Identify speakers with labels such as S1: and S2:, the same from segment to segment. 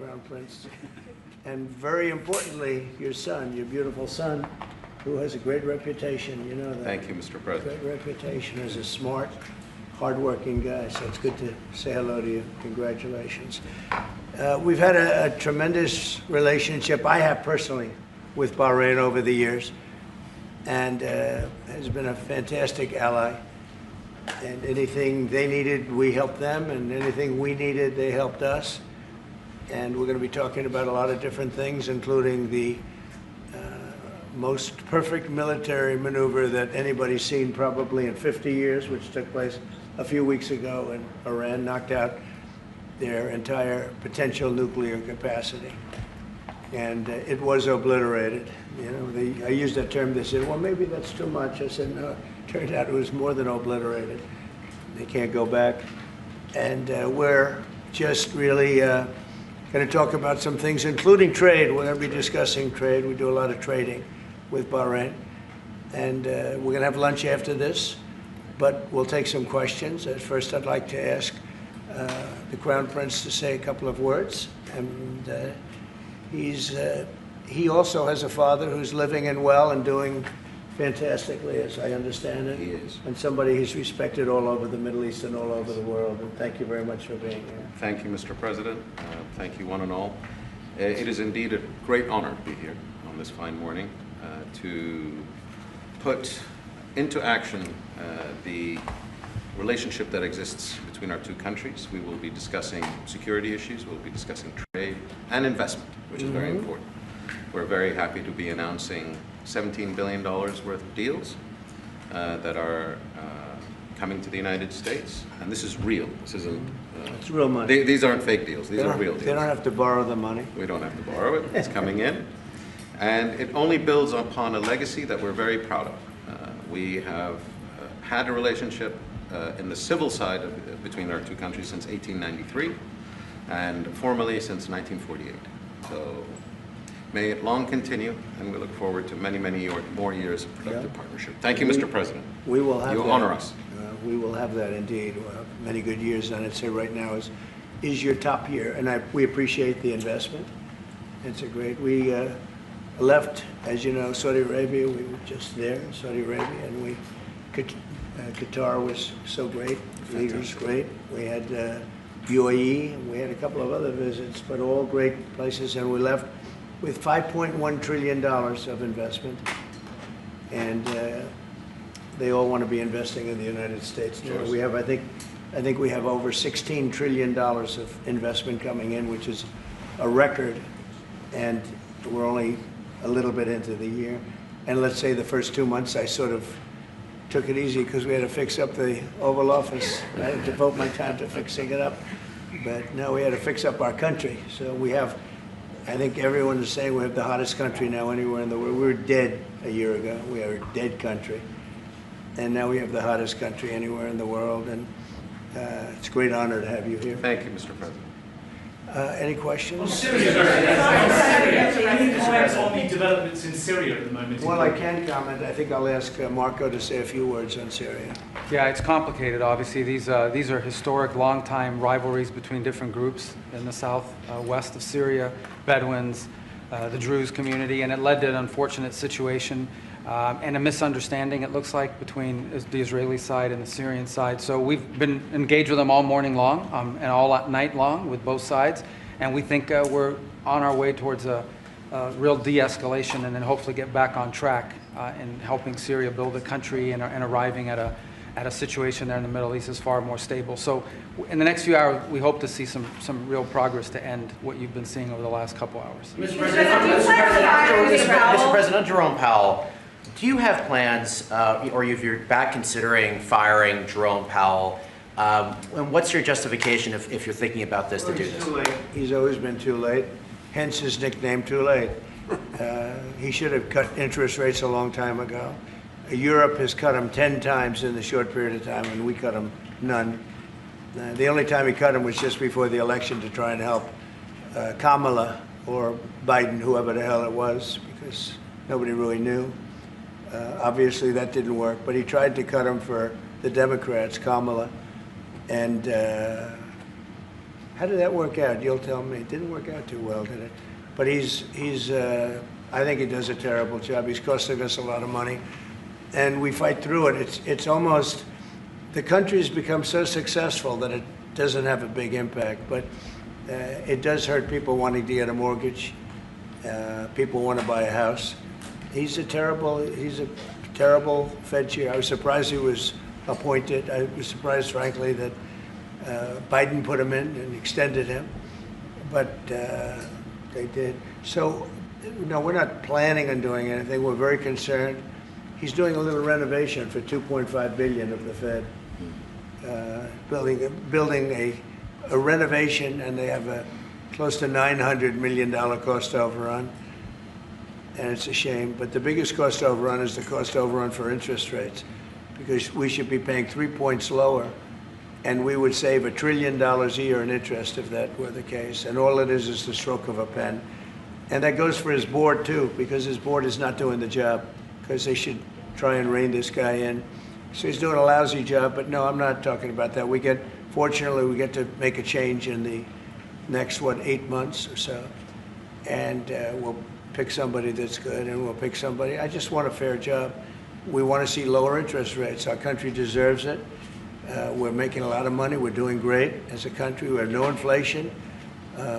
S1: Crown Prince. And very importantly, your son, your beautiful son, who has a great reputation, you know that.
S2: Thank you, Mr. President.
S1: Great reputation as a smart, hardworking guy, so it's good to say hello to you. Congratulations. We've had a tremendous relationship, I have personally, with Bahrain over the years, and has been a fantastic ally. And anything they needed, we helped them, and anything we needed, they helped us. And we're going to be talking about a lot of different things, including the most perfect military maneuver that anybody's seen probably in 50 years, which took place a few weeks ago in Iran, knocked out their entire potential nuclear capacity. And it was obliterated. You know, I used that term. They said, well, maybe that's too much. I said, no, it turned out it was more than obliterated. They can't go back. And we're just really going to talk about some things, including trade. We're going to be discussing trade. We do a lot of trading with Bahrain. And we're going to have lunch after this, but we'll take some questions. At first, I'd like to ask the Crown Prince to say a couple of words. And he also has a father who's living and well and doing fantastically, as I understand it.
S2: He is.
S1: And somebody who's respected all over the Middle East and all over the world. And thank you very much for being here.
S2: Thank you, Mr. President. Thank you, one and all. It is indeed a great honor to be here on this fine morning to put into action the relationship that exists between our two countries. We will be discussing security issues, we'll be discussing trade and investment, which is very important. We're very happy to be announcing $17 billion worth of deals that are coming to the United States. And this is real. This isn't...
S1: it's real money.
S2: These aren't fake deals. These are real deals.
S1: They don't have to borrow the money.
S2: We don't have to borrow it. It's coming in. And it only builds upon a legacy that we're very proud of. We have had a relationship in the civil side between our two countries since 1893 and formally since 1948. So may it long continue, and we look forward to many, many more years of productive partnership. Thank you, Mr. President.
S1: We will have
S2: You
S1: that.
S2: honor us.
S1: We will have that indeed. We'll have many good years, and I'd say right now is your top year, and we appreciate the investment. It's a great. We left, as you know, Saudi Arabia. We were just there in Saudi Arabia, and Qatar was so great. Leaders great. We had UAE, and we had a couple of other visits, but all great places, and we left with $5.1 trillion of investment, and they all want to be investing in the United States now. We have, I think we have over $16 trillion of investment coming in, which is a record, and we're only a little bit into the year. And let's say the first 2 months, I sort of took it easy because we had to fix up the Oval Office. I had to devote my time to fixing it up, but now we had to fix up our country. So we have, I think everyone is saying we have the hottest country now anywhere in the world. We were dead a year ago. We are a dead country. And now we have the hottest country anywhere in the world. And it's a great honor to have you here.
S2: Thank you, Mr. President.
S1: Any questions?
S3: Syria. Any comments on the developments in Syria at the moment?
S1: Well, I can comment. I think I'll ask Marco to say a few words on Syria.
S4: Yeah, it's complicated, obviously. These are historic, long-time rivalries between different groups in the southwest of Syria, Bedouins, the Druze community, and it led to an unfortunate situation and a misunderstanding, it looks like, between the Israeli side and the Syrian side. So we've been engaged with them all morning long and all night long with both sides, and we think we're on our way towards a real de-escalation and then hopefully get back on track in helping Syria build a country and arriving at a situation there in the Middle East is far more stable. So in the next few hours, we hope to see some real progress to end what you've been seeing over the last couple hours.
S5: Mr. President, Jerome Powell, do you have plans, or if you're back considering firing Jerome Powell, and what's your justification if you're thinking about this to do this?
S1: Too late. He's always been too late, hence his nickname, Too Late. He should have cut interest rates a long time ago. Europe has cut them 10 times in the short period of time, and we cut them none. The only time he cut them was just before the election to try and help Kamala or Biden, whoever the hell it was, because nobody really knew. Obviously, that didn't work, but he tried to cut them for the Democrats, Kamala, and How did that work out? You'll tell me. It didn't work out too well, did it? But I think he does a terrible job. He's costing us a lot of money, and we fight through it. It's almost, the country's become so successful that it doesn't have a big impact, but it does hurt people wanting to get a mortgage. People want to buy a house. He's a terrible Fed chair. I was surprised he was appointed. I was surprised, frankly, that Biden put him in and extended him, but they did. So, no, we're not planning on doing anything. We're very concerned. He's doing a little renovation for $2.5 billion of the Fed, building a renovation, and they have a close to $900 million cost overrun, and it's a shame. But the biggest cost overrun is the cost overrun for interest rates, because we should be paying 3 points lower, and we would save $1 trillion a year in interest if that were the case. And all it is the stroke of a pen. And that goes for his board, too, because his board is not doing the job, because they should try and rein this guy in. So he's doing a lousy job, but no, I'm not talking about that. Fortunately, we get to make a change in the next, 8 months or so. And we'll pick somebody that's good, and we'll pick somebody. I just want a fair job. We want to see lower interest rates. Our country deserves it. We're making a lot of money. We're doing great as a country. We have no inflation,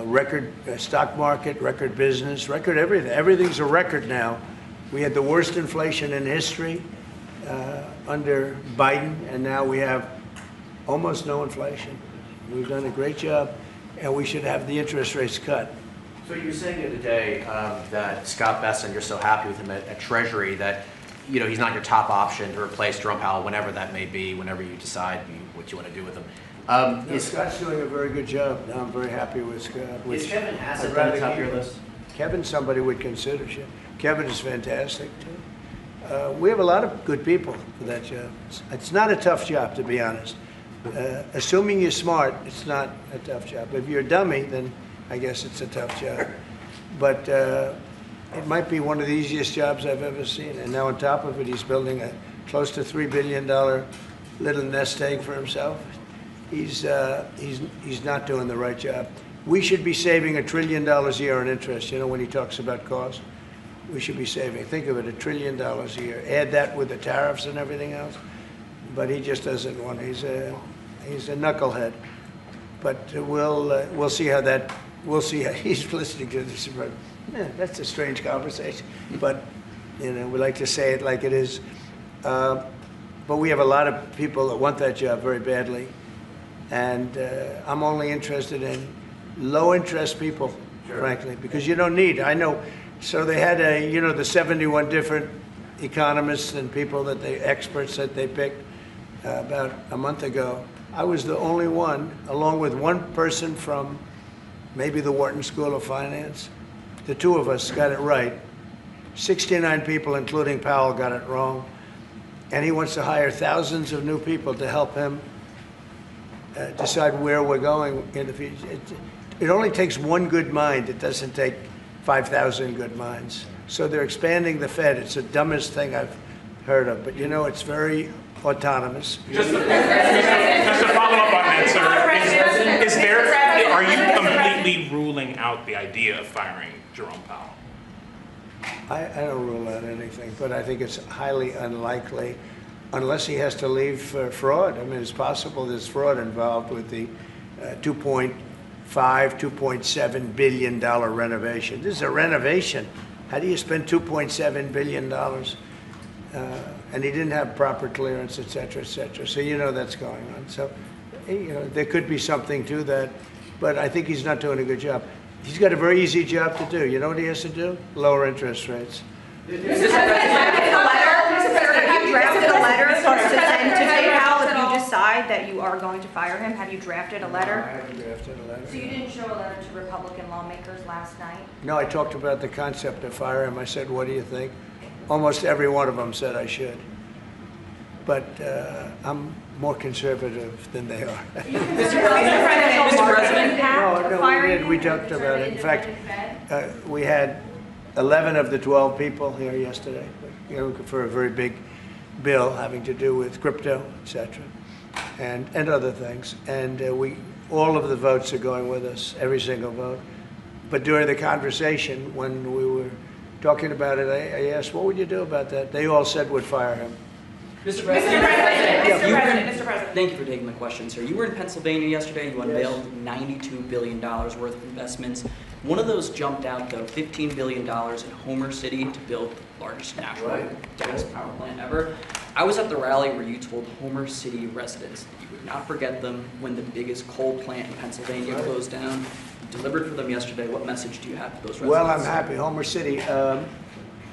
S1: record stock market, record business, record everything. Everything's a record now. We had the worst inflation in history under Biden, and now we have almost no inflation. We've done a great job, and we should have the interest rates cut.
S5: So you were saying the other day that Scott Bessent, you're so happy with him at Treasury that he's not your top option to replace Jerome Powell whenever that may be, whenever you decide what you want to do with him.
S1: Scott's doing a very good job. I'm very happy with Scott.
S5: Is Kevin Hassett on the top of your list?
S1: Kevin's somebody would consider. Kevin is fantastic, too. We have a lot of good people for that job. It's not a tough job, to be honest. Assuming you're smart, it's not a tough job. If you're a dummy, then I guess it's a tough job. But it might be one of the easiest jobs I've ever seen. And now on top of it, he's building a close to $3 billion little nest egg for himself. He's not doing the right job. We should be saving $1 trillion a year in interest. When he talks about cost, we should be saving, think of it, $1 trillion a year. Add that with the tariffs and everything else. But he just doesn't want. He's a knucklehead. But we'll see how that. We'll see how he's listening to this. That's a strange conversation. But we like to say it like it is. But we have a lot of people that want that job very badly, and I'm only interested in low-interest people, frankly, because you don't need. I know. So they had the 71 different economists and people experts that they picked about a month ago. I was the only one, along with one person from maybe the Wharton School of Finance. The two of us got it right. 69 people, including Powell, got it wrong. And he wants to hire thousands of new people to help him decide where we're going in the future. It only takes one good mind. It doesn't take 5,000 good minds. So they're expanding the Fed. It's the dumbest thing I've heard of. But it's very autonomous.
S6: Just to follow up on that, sir, are you completely ruling out the idea of firing Jerome Powell?
S1: I don't rule out anything, but I think it's highly unlikely unless he has to leave for fraud. I mean, it's possible there's fraud involved with the $2.7 billion renovation. This is a renovation. How do you spend $2.7 billion? And he didn't have proper clearance, et cetera, et cetera. So that's going on. So there could be something to that, but I think he's not doing a good job. He's got a very easy job to do. You know what he has to do? Lower interest rates.
S7: Have you drafted a letter to send to Powell if you decide that you are going to fire him? Have you drafted a letter?
S1: No, I haven't drafted a letter.
S7: So you didn't show a letter to Republican lawmakers last night?
S1: No, I talked about the concept of fire him. I said, what do you think? Almost every one of them said I should. But I'm more conservative than they are.
S7: Mr. President?
S1: No, we talked about it. In fact, we had 11 of the 12 people here yesterday, for a very big bill having to do with crypto, et cetera, and other things. And all of the votes are going with us, every single vote. But during the conversation, when we were talking about it, I asked, what would you do about that? They all said would fire him.
S8: Mr. President.
S7: Mr. President.
S8: Thank you for taking my question, sir. You were in Pennsylvania yesterday. You unveiled $92 billion worth of investments. One of those jumped out, though, $15 billion in Homer City to build the largest natural gas power plant ever. I was at the rally where you told Homer City residents that you would not forget them when the biggest coal plant in Pennsylvania closed down. You delivered for them yesterday. What message do you have to those residents?
S1: Well, I'm happy. Homer City,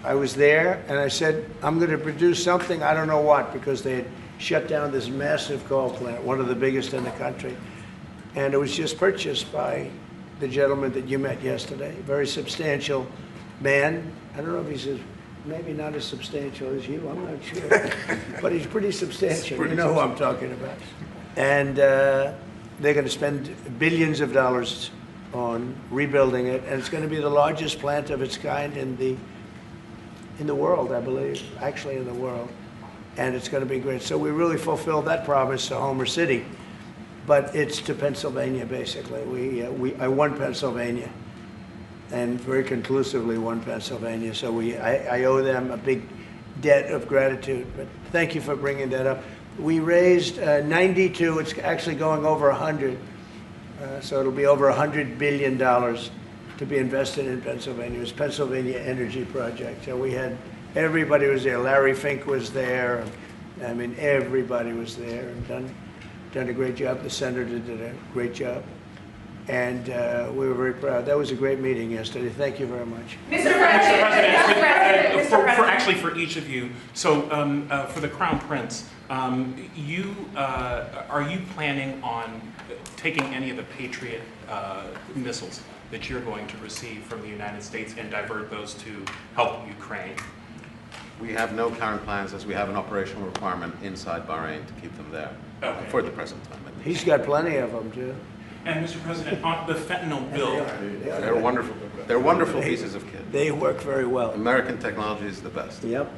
S1: I was there and I said, I'm going to produce something, I don't know what, because they had shut down this massive coal plant, one of the biggest in the country. And it was just purchased by the gentleman that you met yesterday, a very substantial man. I don't know if he's maybe not as substantial as you, I'm not sure. But he's pretty substantial, you know who I'm talking about. And they're going to spend billions of dollars on rebuilding it, and it's going to be the largest plant of its kind in the world, I believe, actually in the world. And it's going to be great. So we really fulfilled that promise to Homer City. But it's to Pennsylvania, basically. I won Pennsylvania, and very conclusively won Pennsylvania. So I owe them a big debt of gratitude. But thank you for bringing that up. We raised 92. It's actually going over 100. So it'll be over $100 billion to be invested in Pennsylvania. It was Pennsylvania Energy Project. So we had, everybody was there. Larry Fink was there. I mean, everybody was there and done a great job. The senator did a great job. And we were very proud. That was a great meeting yesterday. Thank you very much.
S6: Mr. President, actually for each of you, so for the Crown Prince, are you planning on taking any of the Patriot missiles that you're going to receive from the United States and divert those to help Ukraine?
S2: We have no current plans, as we have an operational requirement inside Bahrain to keep them there for the present time.
S1: He's got plenty of them, too.
S6: And Mr. President, on the fentanyl bill,
S2: They're wonderful. They're wonderful pieces of kit.
S1: They work very well.
S2: American technology is the best.
S1: Yep.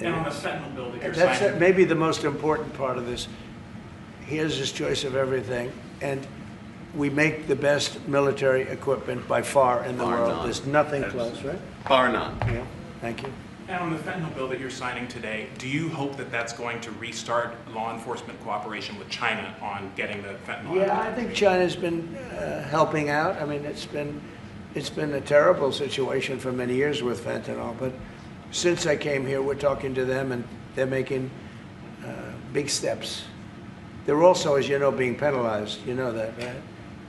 S6: and on the fentanyl bill that you're
S1: That's
S6: signing.
S1: maybe the most important part of this. He has his choice of everything, and we make the best military equipment by far in the
S2: Bar
S1: world.
S2: none.
S1: There's nothing close, right?
S2: Bar none.
S1: Yeah, thank you.
S6: And on the fentanyl bill that you're signing today, do you hope that that's going to restart law enforcement cooperation with China on getting the fentanyl?
S1: Yeah, I think China's been helping out. I mean, it's been a terrible situation for many years with fentanyl, but since I came here, we're talking to them, and they're making big steps. They're also, as you know, being penalized. You know that, right?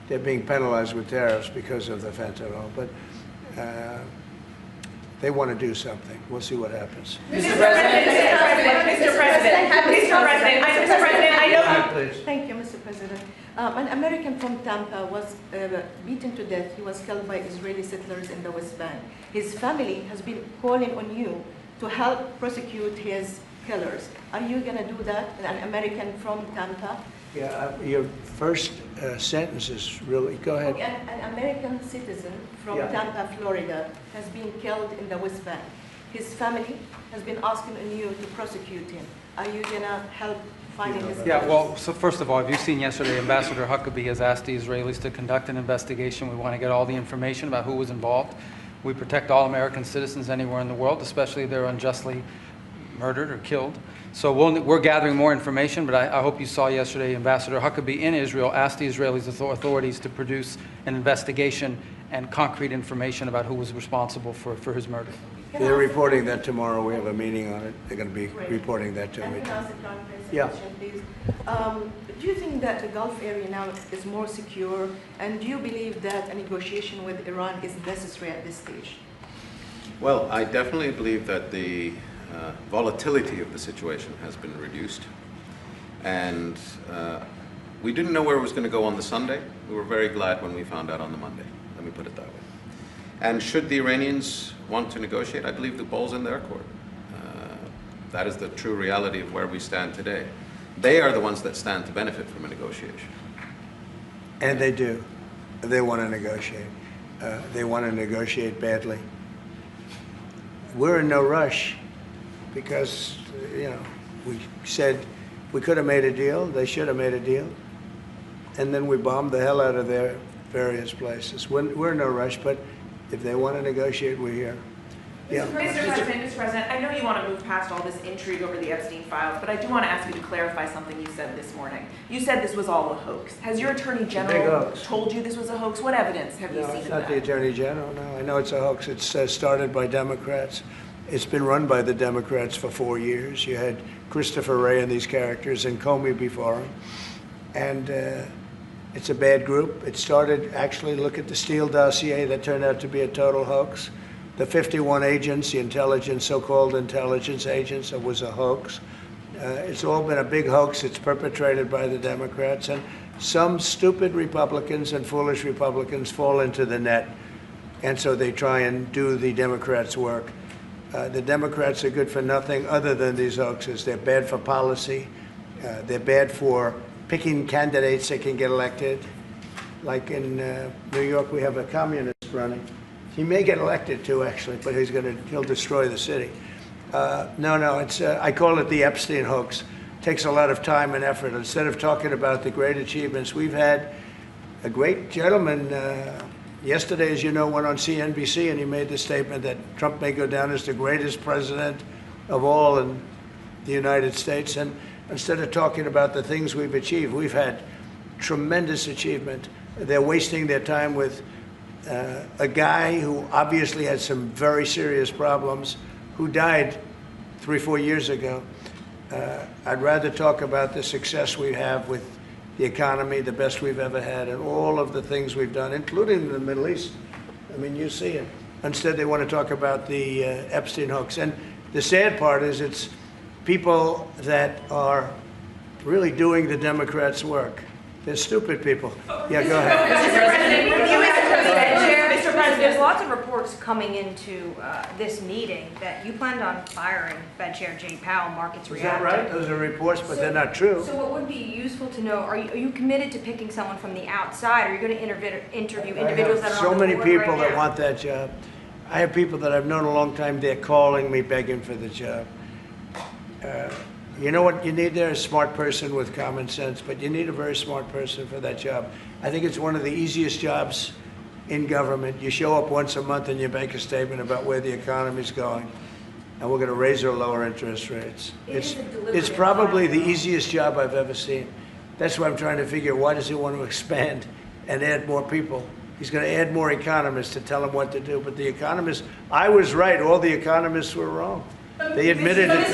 S1: They're being penalized with tariffs because of the fentanyl, but they want to do something. We'll see what happens.
S7: Mr. President, I know.
S1: Please.
S9: Thank you, Mr. President. An American from Tampa was beaten to death. He was killed by Israeli settlers in the West Bank. His family has been calling on you to help prosecute his killers. Are you going to do that? An American from Tampa?
S1: Yeah, your first sentence is really, go ahead.
S9: Okay, an American citizen from Tampa, Florida, has been killed in the West Bank. His family has been asking on you to prosecute him. Are you going to help finding his
S4: Yeah,
S9: killers?
S4: well, so first of all, have you seen yesterday, Ambassador Huckabee has asked the Israelis to conduct an investigation. We want to get all the information about who was involved. We protect all American citizens anywhere in the world, especially if they're unjustly murdered or killed. So we're gathering more information, but I hope you saw yesterday Ambassador Huckabee in Israel asked the Israeli authorities to produce an investigation and concrete information about who was responsible for his murder.
S1: They're reporting that tomorrow. We have a meeting on it. They're going to be reporting that to me.
S9: Can I ask the Crown Prince a
S1: Yeah.
S9: question, please? Do you think that the Gulf area now is more secure, and do you believe that a negotiation with Iran is necessary at this stage?
S2: Well, I definitely believe that the volatility of the situation has been reduced. And we didn't know where it was going to go on the Sunday. We were very glad when we found out on the Monday. Let me put it that way. And should the Iranians want to negotiate, I believe the ball's in their court. That is the true reality of where we stand today. They are the ones that stand to benefit from a negotiation.
S1: And they do. They want to negotiate. They want to negotiate badly. We're in no rush because, you know, we said we could have made a deal. They should have made a deal. and then we bombed the hell out of their various places. We're in no rush, but if they want to negotiate, we're here. Yeah.
S10: Mr. President, I know you want to move past all this intrigue over the Epstein files, but I do want to ask you to clarify something you said this morning. You said this was all a hoax. Has your Attorney General told you this was a hoax? What evidence have you seen of that?
S1: No, it's not the Attorney General, no. I know it's a hoax. It's started by Democrats. It's been run by the Democrats for 4 years. You had Christopher Wray and these characters and Comey before him. And it's a bad group. It started, actually, look at the Steele dossier that turned out to be a total hoax. The 51 agents, the intelligence, so-called intelligence agents, it was a hoax. It's all been a big hoax. It's perpetrated by the Democrats. And some stupid Republicans and foolish Republicans fall into the net. And so they try and do the Democrats' work. The Democrats are good for nothing other than these hoaxes. They're bad for policy. They're bad for picking candidates that can get elected. Like in New York, we have a communist running. He may get elected too, actually, but he'll destroy the city. No, it's I call it the Epstein hoax. It takes a lot of time and effort. Instead of talking about the great achievements, we've had a great gentleman. Yesterday, as you know, went on CNBC and he made the statement that Trump may go down as the greatest president of all in the United States. And instead of talking about the things we've achieved, we've had tremendous achievement. They're wasting their time with a guy who obviously had some very serious problems, who died 3-4 years ago. I'd rather talk about the success we have with the economy, the best we've ever had, and all of the things we've done, including the Middle East. I mean, you see it. Instead, they want to talk about the Epstein hoax. And the sad part is it's people that are really doing the Democrats' work. They're stupid people. Yeah, go ahead.
S7: Mr. President, there's lots of reports coming into this meeting that you planned on firing Fed Chair Jay Powell. Markets reacted.
S1: Is that right? Those are reports, but they're not true.
S7: So what would be useful to know, are you committed to picking someone from the outside? Are you going to interview individuals that are
S1: so
S7: on the
S1: many
S7: board
S1: people
S7: right
S1: that
S7: now?
S1: want that job. I have people that I've known a long time, they're calling me, begging for the job. You know what you need there? A smart person with common sense, but you need a very smart person for that job. I think it's one of the easiest jobs in government. You show up once a month and you make a statement about where the economy's going, and we're going to raise or lower interest rates. It's probably the easiest job I've ever seen. That's why I'm trying to figure, why does he want to expand and add more people? He's going to add more economists to tell him what to do. But the economists, I was right. All the economists were wrong. They admitted it.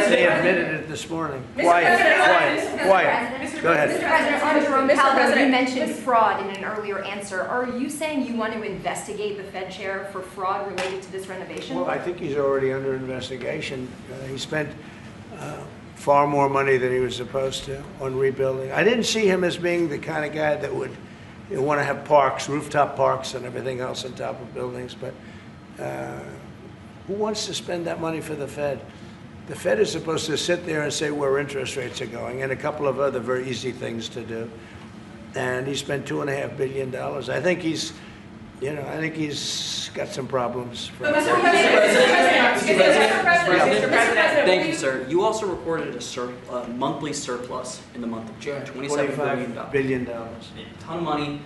S1: They admitted it this morning. Quiet. Go ahead.
S11: Mr. President, on Jerome Powell, you mentioned fraud in an earlier answer. Are you saying you want to investigate the Fed chair for fraud related to this renovation?
S1: Well, I think he's already under investigation. He spent far more money than he was supposed to on rebuilding. I didn't see him as being the kind of guy that would want to have parks, rooftop parks and everything else on top of buildings, but who wants to spend that money for the Fed? The Fed is supposed to sit there and say where interest rates are going and a couple of other very easy things to do. And he spent $2.5 billion. I think he's got some problems.
S8: Mr. President, thank you, sir. You also reported a monthly surplus in the month of June, $27 billion.
S1: $25 billion.
S8: A ton of money.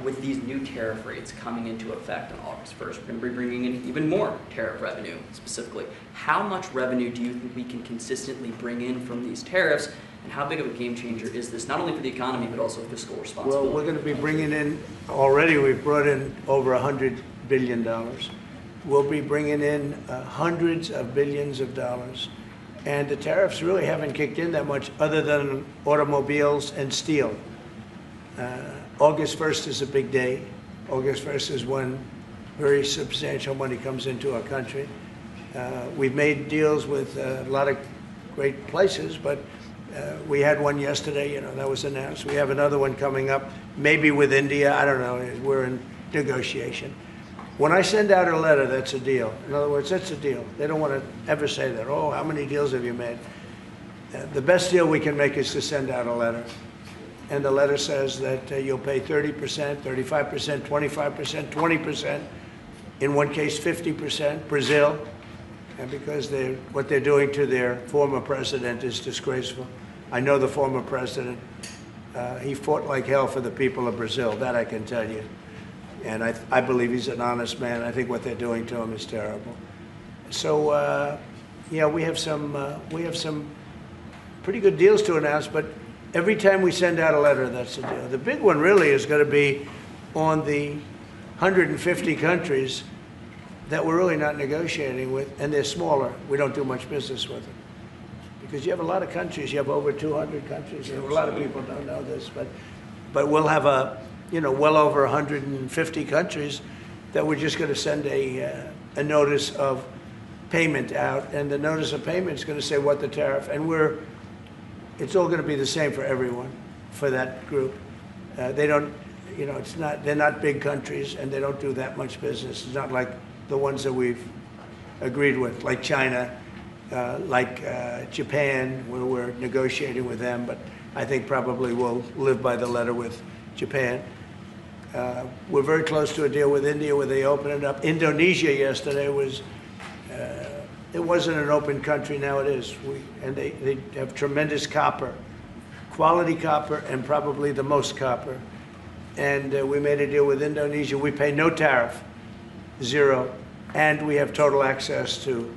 S8: With these new tariff rates coming into effect on August 1st, we're going to be bringing in even more tariff revenue specifically. How much revenue do you think we can consistently bring in from these tariffs, and how big of a game changer is this, not only for the economy, but also fiscal responsibility?
S1: Well, we're going to be bringing in, already we've brought in over $100 billion. We'll be bringing in hundreds of billions of dollars. And the tariffs really haven't kicked in that much other than automobiles and steel. August 1st is a big day. August 1st is when very substantial money comes into our country. We've made deals with a lot of great places, but we had one yesterday, that was announced. We have another one coming up, maybe with India, I don't know, we're in negotiation. When I send out a letter, that's a deal. In other words, that's a deal. They don't want to ever say that, oh, how many deals have you made? The best deal we can make is to send out a letter. And the letter says that you'll pay 30%, 35%, 25%, 20%, in one case 50%, Brazil, and because what they're doing to their former president is disgraceful. I know the former president. He fought like hell for the people of Brazil, that I can tell you. And I believe he's an honest man. I think what they're doing to him is terrible. So, yeah, we have some pretty good deals to announce, but every time we send out a letter, that's the deal. The big one really is going to be on the 150 countries that we're really not negotiating with, and they're smaller. We don't do much business with them. Because you have a lot of countries, you have over 200 countries, and a lot of people don't know this, but we'll have well over 150 countries that we're just going to send a notice of payment out, and the notice of payment is going to say what the tariff, and it's all going to be the same for everyone, for that group. They don't, they're not big countries, and they don't do that much business. It's not like the ones that we've agreed with, like China, like Japan, where we're negotiating with them, but I think probably we'll live by the letter with Japan. We're very close to a deal with India where they open it up. Indonesia yesterday was, it wasn't an open country, now it is. And they have tremendous copper, quality copper, and probably the most copper. And we made a deal with Indonesia. We pay no tariff, 0, and we have total access to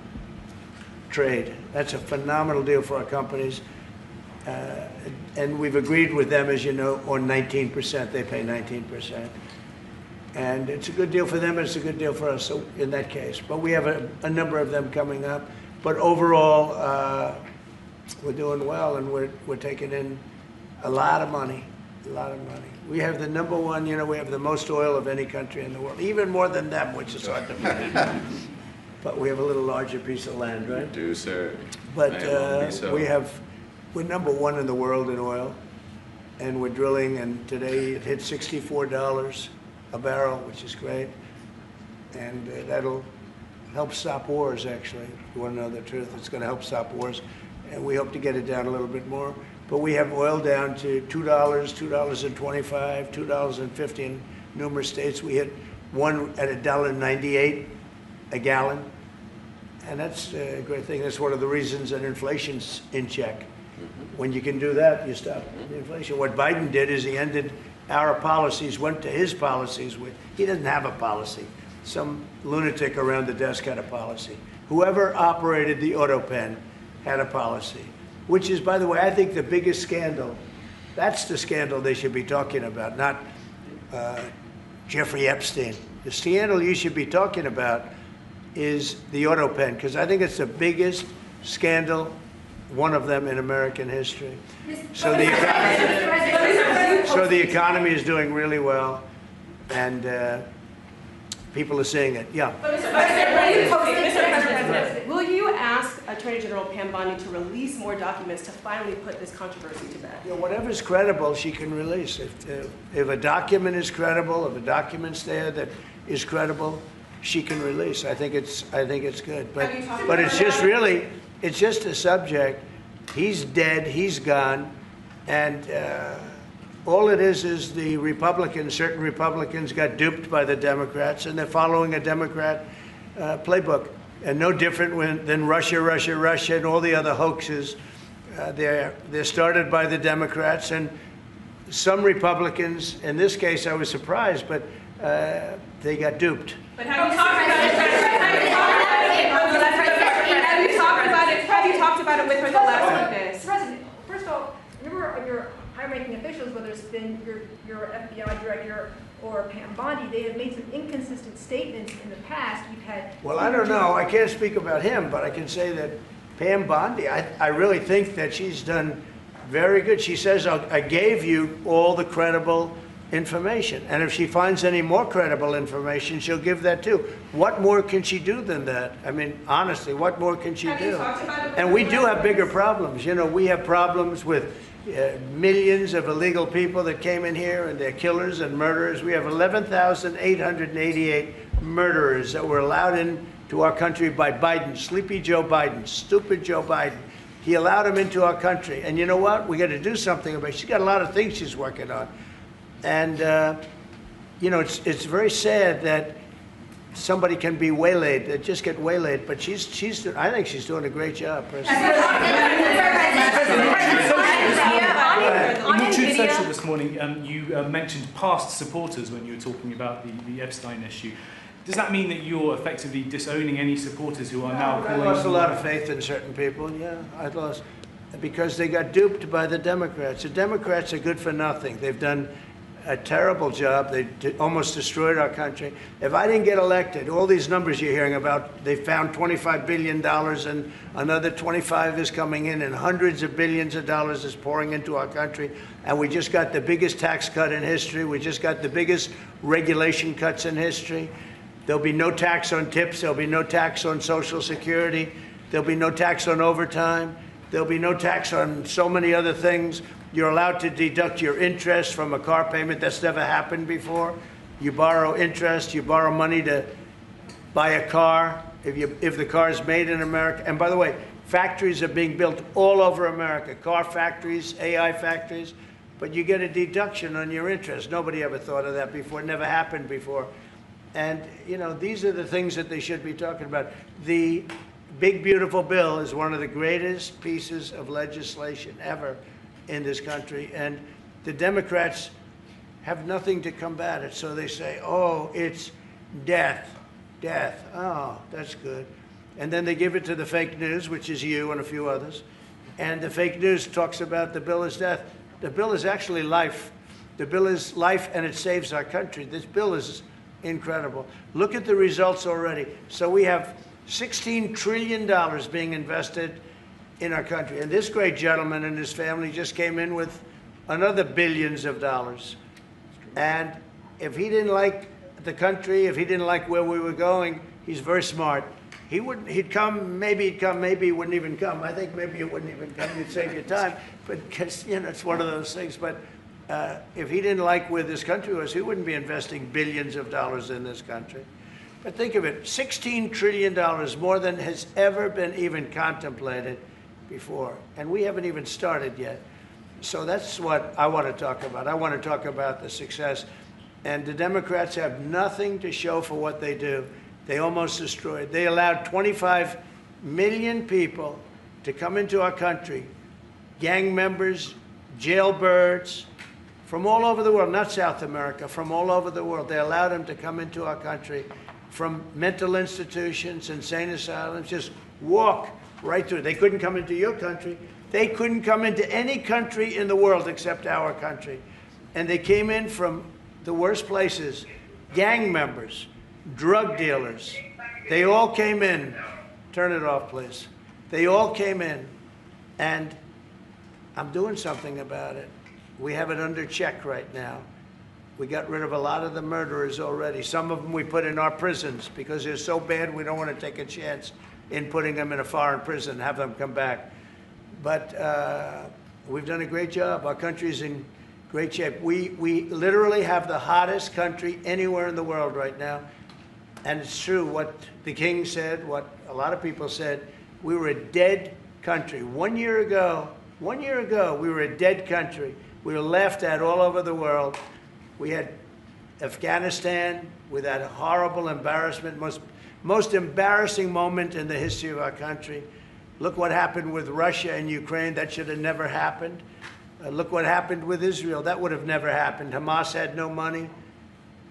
S1: trade. That's a phenomenal deal for our companies. And we've agreed with them, as you know, on 19%. They pay 19%. And it's a good deal for them, and it's a good deal for us, so in that case. But we have a number of them coming up. But overall, we're doing well, and we're taking in a lot of money, We have the number one, we have the most oil of any country in the world, even more than them, which is hard to believe. But we have a little larger piece of land, right?
S2: We do, sir.
S1: But
S2: so.
S1: we're number one in the world in oil, and we're drilling, and today it hit $64 a barrel, which is great. And that'll help stop wars, actually. If you want to know the truth, it's going to help stop wars. And we hope to get it down a little bit more. But we have oil down to $2, $2.25, $2.50 in numerous states. We hit one at $1.98 a gallon. And that's a great thing. That's one of the reasons that inflation's in check. When you can do that, you stop the inflation. What Biden did is he ended our policies, went to his policies. He doesn't have a policy. Some lunatic around the desk had a policy. Whoever operated the auto pen had a policy, which is, by the way, I think the biggest scandal. That's the scandal they should be talking about, not Jeffrey Epstein. The scandal you should be talking about is the auto pen, because I think it's the biggest scandal, one of them in American history. So the economy is doing really well, and people are seeing it. Yeah.
S12: Mr. President, will you ask Attorney General Pam Bondi to release more documents to finally put this controversy to bed?
S1: Whatever's credible, she can release. If a document is credible, if a document's there that is credible, she can release. I think it's good. But it's just really, it's just a subject. He's dead. He's gone, and all it is the Republicans. Certain Republicans got duped by the Democrats, and they're following a Democrat playbook, and no different than Russia, and all the other hoaxes. They're started by the Democrats, and some Republicans. In this case, I was surprised, but they got duped.
S12: But have you talked about it? Have you talked about it with her the last witness?
S11: President, first of all, remember on your high-ranking officials, whether it's been your FBI director or Pam Bondi, they have made some inconsistent statements in the past. You've had.
S1: Well, I don't know. I can't speak about him, but I can say that Pam Bondi, I really think that she's done very good. She says, I gave you all the credible information. And if she finds any more credible information, she'll give that too. What more can she do than that? I mean, honestly, what more can she do? And we do have bigger problems. We have problems with millions of illegal people that came in here, and they're killers and murderers. We have 11,888 murderers that were allowed into our country by Biden, Sleepy Joe Biden, stupid Joe Biden. He allowed them into our country. And you know what? We got to do something about it. She's got a lot of things she's working on. And, it's very sad that somebody can be waylaid, they just get waylaid, but I think she's doing a great job, personally.
S3: In your Truth Social this morning, you mentioned past supporters when you were talking about the Epstein issue. Does that mean that you're effectively disowning any supporters who are now calling?
S1: I lost a lot of faith in certain people, yeah. I lost, because they got duped by the Democrats. The Democrats are good for nothing. They've done a terrible job. They almost destroyed our country. If I didn't get elected, all these numbers you're hearing about, they found $25 billion and another 25 is coming in and hundreds of billions of dollars is pouring into our country. And we just got the biggest tax cut in history. We just got the biggest regulation cuts in history. There'll be no tax on tips. There'll be no tax on Social Security. There'll be no tax on overtime. There'll be no tax on so many other things. You're allowed to deduct your interest from a car payment. That's never happened before. You borrow interest, you borrow money to buy a car if the car is made in America. And by the way, factories are being built all over America, car factories, AI factories, but you get a deduction on your interest. Nobody ever thought of that before, it never happened before. And, you know, these are the things that they should be talking about. The big, beautiful bill is one of the greatest pieces of legislation ever in this country, and the Democrats have nothing to combat it. So they say, oh, it's death, death. Oh, that's good. And then they give it to the fake news, which is you and a few others. And the fake news talks about the bill is death. The bill is actually life. The bill is life, and it saves our country. This bill is incredible. Look at the results already. So we have $16 trillion being invested in our country. And this great gentleman and his family just came in with another billions of dollars. And if he didn't like the country, if he didn't like where we were going, he's very smart. He'd come, maybe he wouldn't even come. I think maybe he wouldn't even come, you'd save your time. But, because, you know, it's one of those things. But if he didn't like where this country was, he wouldn't be investing billions of dollars in this country. But think of it, $16 trillion, more than has ever been even contemplated before, and we haven't even started yet. So that's what I want to talk about. I want to talk about the success. And the Democrats have nothing to show for what they do. They almost destroyed. They allowed 25 million people to come into our country, gang members, jailbirds, from all over the world, not South America, from all over the world. They allowed them to come into our country from mental institutions, insane asylums, just walk right through. They couldn't come into your country. They couldn't come into any country in the world except our country. And they came in from the worst places, gang members, drug dealers. They all came in. Turn it off, please. They all came in, and I'm doing something about it. We have it under check right now. We got rid of a lot of the murderers already. Some of them we put in our prisons because they're so bad we don't want to take a chance in putting them in a foreign prison, have them come back. But we've done a great job. Our country's in great shape. We literally have the hottest country anywhere in the world right now. And it's true what the king said, what a lot of people said. We were a dead country. 1 year ago, we were a dead country. We were laughed at all over the world. We had Afghanistan with that horrible embarrassment, most embarrassing moment in the history of our country. Look what happened with Russia and Ukraine. That should have never happened. Look what happened with Israel. That would have never happened. Hamas had no money.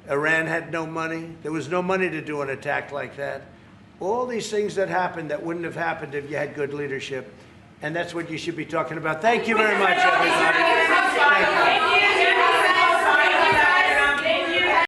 S1: Iran had no money. There was no money to do an attack like that. All these things that happened that wouldn't have happened if you had good leadership. And that's what you should be talking about. Thank you very much, everybody. Thank you.